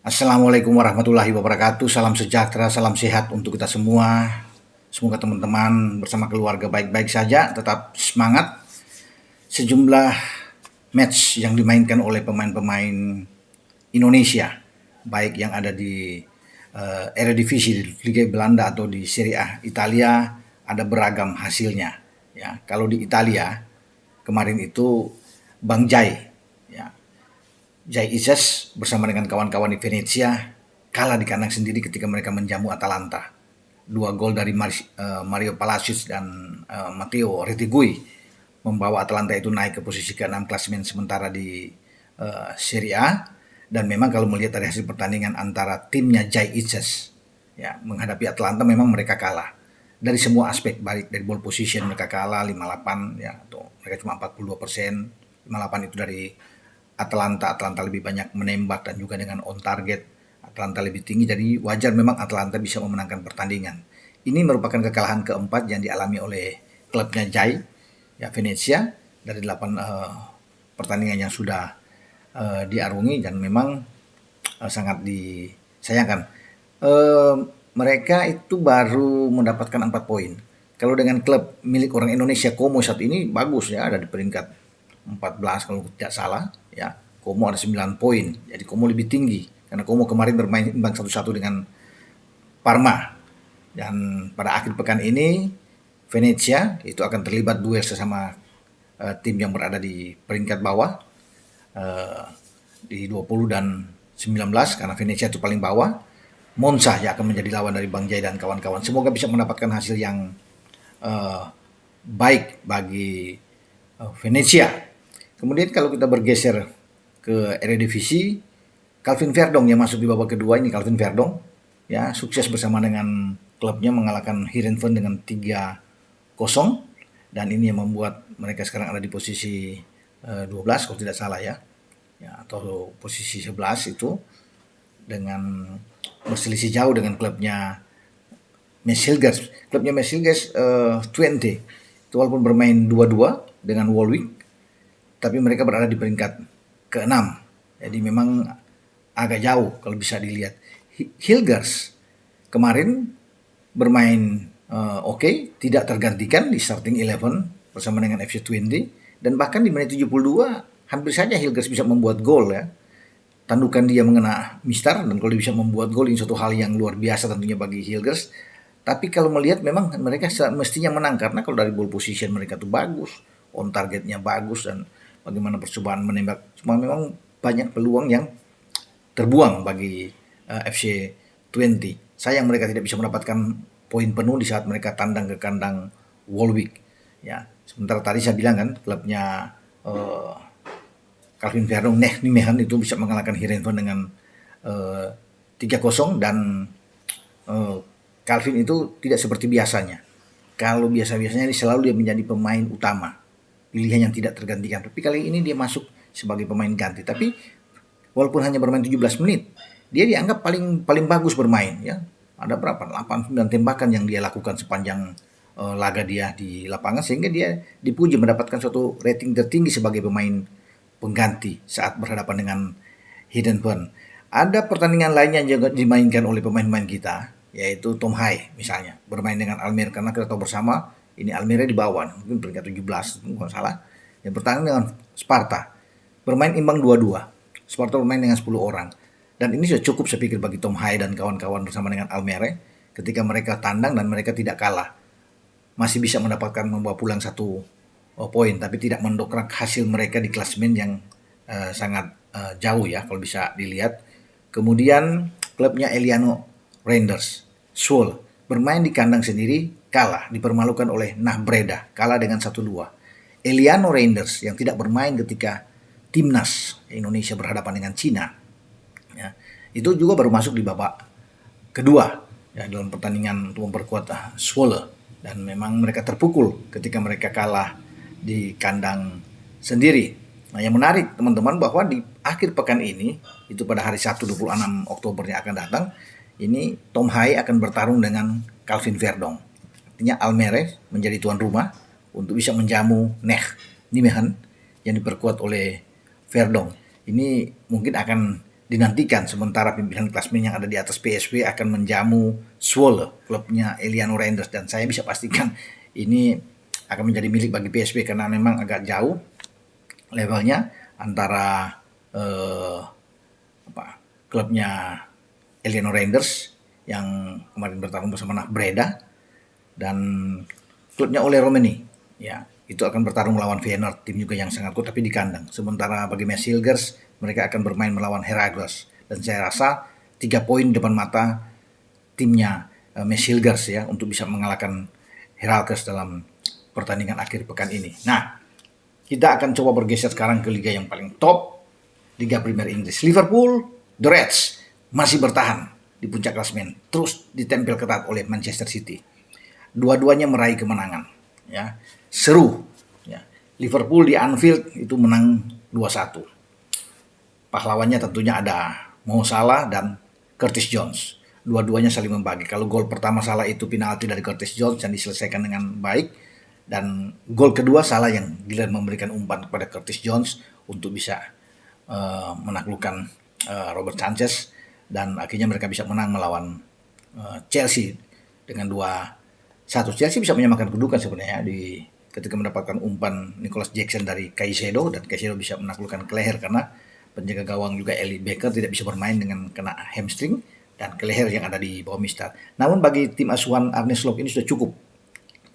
Assalamualaikum warahmatullahi wabarakatuh. Salam sejahtera, salam sehat untuk kita semua. Semoga teman-teman bersama keluarga baik-baik saja, tetap semangat. Sejumlah match yang dimainkan oleh pemain-pemain Indonesia, baik yang ada di Eredivisie di Liga Belanda atau di Serie A Italia, ada beragam hasilnya. Ya, kalau di Italia kemarin itu Bang Jai, ya, Jai Ises bersama dengan kawan-kawan di Venezia kalah di kandang sendiri ketika mereka menjamu Atalanta. Dua gol dari Mario Palacios dan Matteo Retegui membawa Atalanta itu naik ke posisi ke-6 klasemen sementara di Serie A. Dan memang kalau melihat dari hasil pertandingan antara timnya Jai Ises ya, menghadapi Atalanta, memang mereka kalah dari semua aspek, baik dari ball position mereka kalah 58 ya, atau mereka cuma 42%. 58 itu dari Atalanta lebih banyak menembak dan juga dengan on target Atalanta lebih tinggi, jadi wajar memang Atalanta bisa memenangkan pertandingan. Ini merupakan kekalahan keempat yang dialami oleh klubnya Jai ya, Venezia, dari 8 pertandingan yang sudah diarungi, dan memang sangat disayangkan. Uh, Mereka itu baru mendapatkan 4 poin. Kalau dengan klub milik orang Indonesia, Como, saat ini bagus ya, ada di peringkat 14 kalau tidak salah ya. Como ada 9 poin. Jadi Como lebih tinggi karena Como kemarin bermain imbang 1-1 dengan Parma. Dan pada akhir pekan ini Venezia itu akan terlibat duel sesama tim yang berada di peringkat bawah uh, di 20 dan 19, karena Venezia itu paling bawah. Monza yang akan menjadi lawan dari Bang Jai dan kawan-kawan. Semoga bisa mendapatkan hasil yang uh, baik bagi Venezia. Kemudian kalau kita bergeser ke Eredivisie, Calvin Verdong yang masuk di babak kedua ini. Calvin Verdong ya sukses bersama dengan klubnya mengalahkan Heerenveen dengan 3-0, dan ini yang membuat mereka sekarang ada di posisi 12 kalau tidak salah ya, atau posisi 11 itu, dengan berselisih jauh dengan klubnya Mesilgers. Klubnya Mesilgers Twente itu walaupun bermain 2-2 dengan Wolwijk, tapi mereka berada di peringkat ke-6. Jadi memang agak jauh kalau bisa dilihat. Hilgers kemarin bermain oke, tidak tergantikan di starting 11 bersama dengan FC Twente, dan bahkan di menit 72 hampir saja Hilgers bisa membuat gol ya. Tandukan dia mengena Mistar, dan kalau dia bisa membuat gol ini suatu hal yang luar biasa tentunya bagi Hilgers. Tapi kalau melihat memang mereka mestinya menang, karena kalau dari ball position mereka tuh bagus, on targetnya bagus, dan bagaimana percobaan menembak. Cuma memang banyak peluang yang terbuang bagi FC Twente. Sayang mereka tidak bisa mendapatkan poin penuh di saat mereka tandang ke kandang Wolwijk. Ya, sementara tadi saya bilang kan klubnya Calvin Verdong Nijmegen itu bisa mengalahkan Heerenveen dengan 3-0, dan Calvin itu tidak seperti biasanya. Kalau biasa-biasanya ini selalu dia menjadi pemain utama, pilihan yang tidak tergantikan. Tapi kali ini dia masuk sebagai pemain ganti. Tapi walaupun hanya bermain 17 menit, dia dianggap paling bagus bermain ya. Ada berapa? 8-9 tembakan yang dia lakukan sepanjang laga dia di lapangan, sehingga dia dipuji mendapatkan suatu rating tertinggi sebagai pemain pengganti saat berhadapan dengan Heerenveen. Ada pertandingan lainnya yang juga dimainkan oleh pemain-pemain kita, yaitu Tom Hai misalnya bermain dengan Almere, karena kita tahu bersama ini Almere di bawah, mungkin peringkat 17 kalau salah. Yang bertanding dengan Sparta, bermain imbang 2-2. Sparta bermain dengan 10 orang. Dan ini sudah cukup saya pikir bagi Tom Hai dan kawan-kawan bersama dengan Almere, ketika mereka tandang dan mereka tidak kalah. Masih bisa mendapatkan membawa pulang 1 poin, tapi tidak mendongkrak hasil mereka di klasemen yang sangat jauh ya kalau bisa dilihat. Kemudian klubnya Eliano Reinders Seoul bermain di kandang sendiri, kalah, dipermalukan oleh Nah Breda, kalah dengan 1-2. Eliano Reinders yang tidak bermain ketika timnas Indonesia berhadapan dengan Cina ya, itu juga baru masuk di babak kedua ya, dalam pertandingan untuk memperkuat Seoul, dan memang mereka terpukul ketika mereka kalah di kandang sendiri. Nah, yang menarik teman-teman bahwa di akhir pekan ini, itu pada hari Sabtu 26 Oktober yang akan datang, ini Tom Hai akan bertarung dengan Calvin Verdong. Artinya Almere menjadi tuan rumah untuk bisa menjamu Nijmegen yang diperkuat oleh Verdong. Ini mungkin akan dinantikan, sementara pimpinan klasmen yang ada di atas PSV akan menjamu Zwolle, klubnya Eliano Reinders, dan saya bisa pastikan ini akan menjadi milik bagi PSV karena memang agak jauh levelnya antara klubnya Eliano Reinders yang kemarin bertarung bersama Nah Breda dan klubnya Ole Romani, ya itu akan bertarung melawan Feyenoord, tim juga yang sangat kuat tapi di kandang. Sementara bagi Meeshilgers mereka akan bermain melawan Heracles, dan saya rasa 3 poin depan mata timnya Meeshilgers ya untuk bisa mengalahkan Heracles dalam pertandingan akhir pekan ini. Nah, kita akan coba bergeser sekarang ke liga yang paling top, Liga Premier Inggris. Liverpool, The Reds masih bertahan di puncak klasemen, terus ditempel ketat oleh Manchester City. Dua-duanya meraih kemenangan, ya seru. Ya. Liverpool di Anfield itu menang 2-1. Pahlawannya tentunya ada Mo Salah dan Curtis Jones. Dua-duanya saling membagi. Kalau gol pertama Salah itu penalti dari Curtis Jones yang diselesaikan dengan baik, dan gol kedua Salah yang gila memberikan umpan kepada Curtis Jones untuk bisa menaklukkan Robert Sanchez, dan akhirnya mereka bisa menang melawan Chelsea dengan 2-1. Chelsea bisa menyamakan kedudukan sebenarnya ketika mendapatkan umpan Nicholas Jackson dari Caicedo, dan Caicedo bisa menaklukkan Kelleher karena penjaga gawang juga Eli Becker tidak bisa bermain dengan kena hamstring, dan Kelleher yang ada di bawah Mister. Namun bagi tim asuhan Arne Slot ini sudah cukup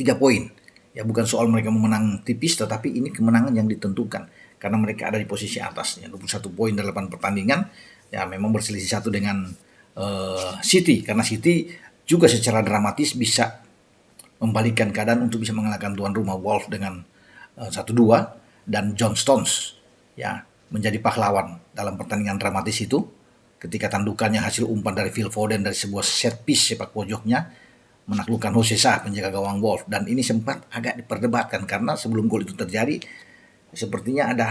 3 poin. Ya bukan soal mereka memenang tipis, tetapi ini kemenangan yang ditentukan karena mereka ada di posisi atas, ya 21 poin dalam 8 pertandingan. Ya memang berselisih 1 dengan City, karena City juga secara dramatis bisa membalikkan keadaan untuk bisa mengalahkan tuan rumah Wolves dengan 1-2, dan John Stones ya menjadi pahlawan dalam pertandingan dramatis itu ketika tandukannya hasil umpan dari Phil Foden dari sebuah set piece sepak pojoknya menaklukkan Jose Sa, penjaga gawang Wolves. Dan ini sempat agak diperdebatkan karena sebelum gol itu terjadi sepertinya ada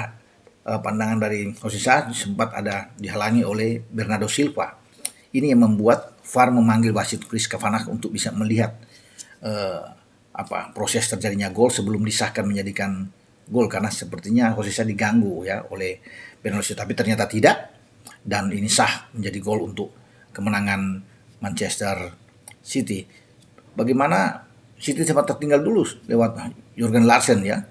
pandangan dari Jose Sa sempat ada dihalangi oleh Bernardo Silva. Ini yang membuat VAR memanggil wasit Chris Kavanagh untuk bisa melihat proses terjadinya gol sebelum disahkan menjadikan gol, karena sepertinya Jose Sa diganggu ya oleh Bernardo Silva, tapi ternyata tidak, dan ini sah menjadi gol untuk kemenangan Manchester City. Bagaimana City sempat tertinggal dulu lewat Jurgen Larsen ya,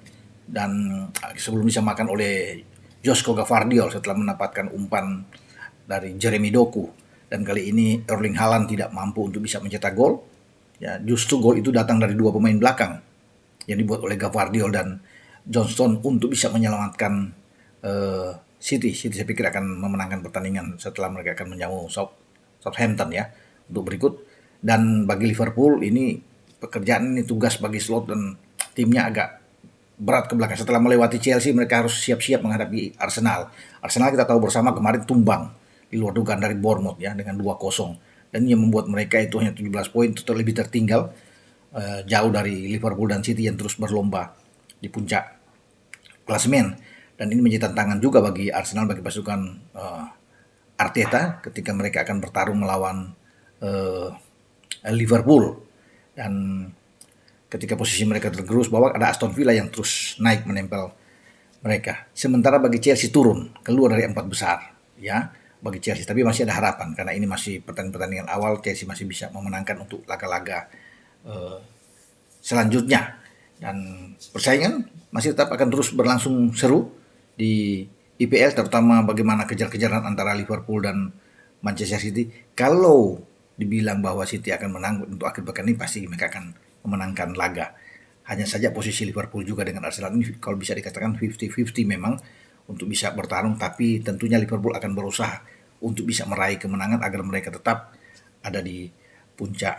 dan sebelum disamakan oleh Josko Gvardiol setelah mendapatkan umpan dari Jeremy Doku, dan kali ini Erling Haaland tidak mampu untuk bisa mencetak gol. Ya, justru gol itu datang dari 2 pemain belakang yang dibuat oleh Gvardiol dan Johnston untuk bisa menyelamatkan City. City saya pikir akan memenangkan pertandingan setelah mereka akan menjamu Southampton ya untuk berikut. Dan bagi Liverpool ini pekerjaan ini tugas bagi Slot dan timnya agak berat ke belakang. Setelah melewati Chelsea mereka harus siap-siap menghadapi Arsenal. Arsenal kita tahu bersama kemarin tumbang di luar dugaan dari Bournemouth ya dengan 2-0. Dan yang membuat mereka itu hanya 17 poin, itu lebih tertinggal jauh dari Liverpool dan City yang terus berlomba di puncak klasemen. Dan ini menjadi tantangan juga bagi Arsenal, bagi pasukan Arteta ketika mereka akan bertarung melawan Liverpool. Dan ketika posisi mereka tergerus bawah, ada Aston Villa yang terus naik menempel mereka. Sementara bagi Chelsea turun, keluar dari 4 besar ya bagi Chelsea, tapi masih ada harapan karena ini masih pertandingan awal. Chelsea masih bisa memenangkan untuk laga-laga selanjutnya, dan persaingan masih tetap akan terus berlangsung seru di IPL, terutama bagaimana kejar-kejaran antara Liverpool dan Manchester City. Kalau dibilang bahwa City akan menang untuk akhir pekan ini, pasti mereka akan memenangkan laga. Hanya saja posisi Liverpool juga dengan Arsenal ini kalau bisa dikatakan 50-50 memang untuk bisa bertarung, tapi tentunya Liverpool akan berusaha untuk bisa meraih kemenangan agar mereka tetap ada di puncak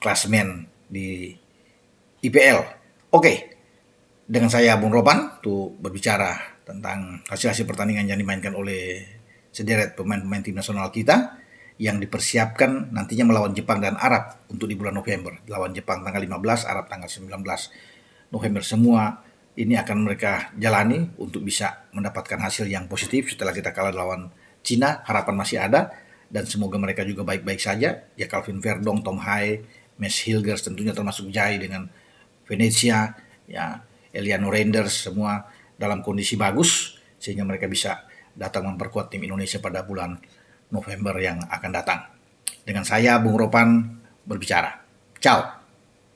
klasemen di IPL. Oke, dengan saya Bung Roban untuk berbicara tentang hasil-hasil pertandingan yang dimainkan oleh sederet pemain-pemain tim nasional kita yang dipersiapkan nantinya melawan Jepang dan Arab untuk di bulan November. Lawan Jepang tanggal 15, Arab tanggal 19 November. Semua ini akan mereka jalani untuk bisa mendapatkan hasil yang positif setelah kita kalah lawan Cina. Harapan masih ada dan semoga mereka juga baik-baik saja. Ya Calvin Verdong, Tom Hai, Meeshilgers tentunya termasuk Jai dengan Venezia, ya Eliano Reinders semua dalam kondisi bagus sehingga mereka bisa datang memperkuat tim Indonesia pada bulan November yang akan datang. Dengan saya, Bung Ropan, berbicara. Ciao.